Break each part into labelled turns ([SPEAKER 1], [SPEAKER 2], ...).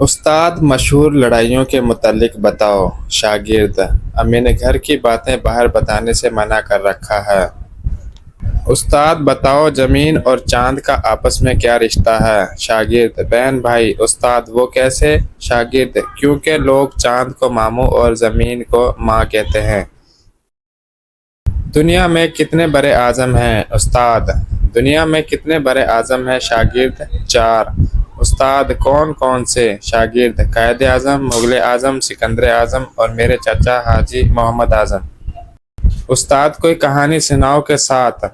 [SPEAKER 1] استاد مشہور لڑائیوں کے متعلق بتاؤ۔ شاگرد: امی نے گھر کی باتیں باہر بتانے سے منع کر رکھا ہے۔ استاد بتاؤ زمین اور چاند کا آپس میں کیا رشتہ ہے؟ شاگرد: بہن بھائی۔ استاد: وہ کیسے؟ شاگرد: کیونکہ لوگ چاند کو ماموں اور زمین کو ماں کہتے ہیں۔ دنیا میں کتنے بر اعظم ہیں؟ استاد: دنیا میں کتنے بر اعظم ہیں؟ شاگرد: 4۔ استاد: کون کون سے؟ شاگرد: قائد اعظم، مغل اعظم، سکندر اعظم اور میرے چچا حاجی محمد اعظم۔ استاد: کوئی کہانی سناؤ کے ساتھ۔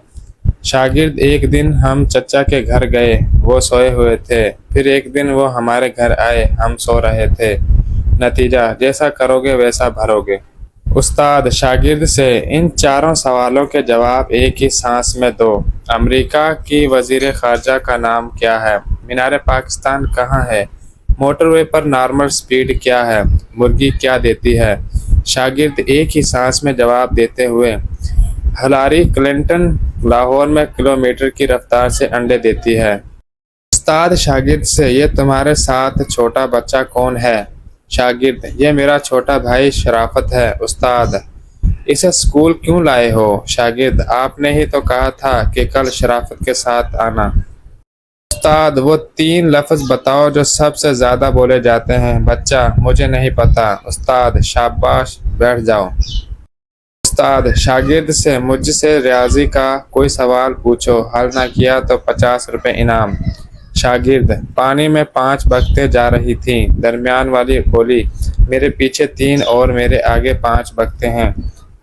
[SPEAKER 1] شاگرد: ایک دن ہم چچا کے گھر گئے، وہ سوئے ہوئے تھے۔ پھر ایک دن وہ ہمارے گھر آئے، ہم سو رہے تھے۔ نتیجہ: جیسا کرو گے ویسا بھرو گے۔ استاد شاگرد سے: ان چاروں سوالوں کے جواب ایک ہی سانس میں دو۔ امریکہ کی وزیر خارجہ کا نام کیا ہے؟ مینار پاکستان کہاں ہے؟ موٹر وے پر نارمل سپیڈ کیا ہے؟ مرغی کیا دیتی ہے؟ شاگرد ایک ہی سانس میں جواب دیتے ہوئے: ہلاری کلنٹن لاہور میں کلومیٹر کی رفتار سے انڈے دیتی ہے۔ استاد شاگرد سے: یہ تمہارے ساتھ چھوٹا بچہ کون ہے؟ شاگرد: یہ میرا چھوٹا بھائی شرافت ہے۔ استاد: اسے اسکول کیوں لائے ہو؟ شاگرد: آپ نے ہی تو کہا تھا کہ کل شرافت کے ساتھ آنا۔ استاد: وہ 3 لفظ بتاؤ جو سب سے زیادہ بولے جاتے ہیں۔ بچہ: مجھے نہیں پتا۔ استاد: شاباش، بیٹھ جاؤ۔ استاد شاگرد سے: مجھ سے ریاضی کا کوئی سوال پوچھو، حل نہ کیا تو 50 روپے انعام۔ شاگرد: پانی میں 5 بتخیں جا رہی تھیں، درمیان والی بولی: میرے پیچھے 3 اور میرے آگے 5 بتخیں ہیں،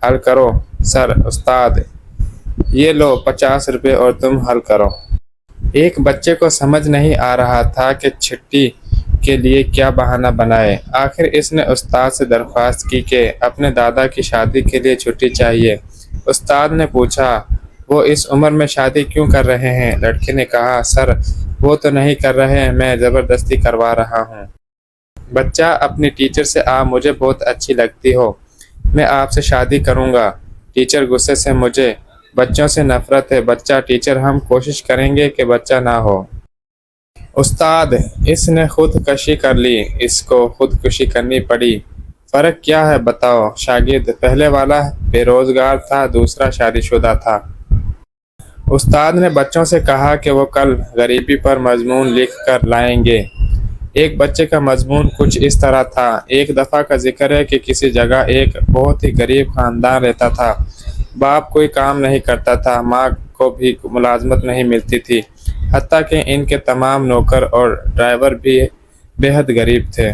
[SPEAKER 1] حل کرو۔ سر: استاد: یہ لو 50 روپے اور تم حل کرو۔ ایک بچے کو سمجھ نہیں آ رہا تھا کہ چھٹی کے لیے کیا بہانہ بنائے۔ آخر اس نے استاد سے درخواست کی کہ اپنے دادا کی شادی کے لیے چھٹی چاہیے۔ استاد نے پوچھا: وہ اس عمر میں شادی کیوں کر رہے ہیں؟ لڑکے نے کہا: سر، وہ تو نہیں کر رہے، میں زبردستی کروا رہا ہوں۔ بچہ اپنی ٹیچر سے: آپ مجھے بہت اچھی لگتی ہو، میں آپ سے شادی کروں گا۔ ٹیچر غصے سے: مجھے بچوں سے نفرت ہے۔ بچہ: ٹیچر، ہم کوشش کریں گے کہ بچہ نہ ہو۔ استاد: اس نے خود کشی کر لی، اس کو خود کشی کرنی پڑی، فرق کیا ہے بتاؤ۔ شاگرد: پہلے والا بے روزگار تھا، دوسرا شادی شدہ تھا۔ استاد نے بچوں سے کہا کہ وہ کل غریبی پر مضمون لکھ کر لائیں گے۔ ایک بچے کا مضمون کچھ اس طرح تھا: ایک دفعہ کا ذکر ہے کہ کسی جگہ ایک بہت ہی غریب خاندان رہتا تھا۔ باپ کوئی کام نہیں کرتا تھا، ماں کو بھی ملازمت نہیں ملتی تھی، حتیٰ کہ ان کے تمام نوکر اور ڈرائیور بھی بے حد غریب تھے۔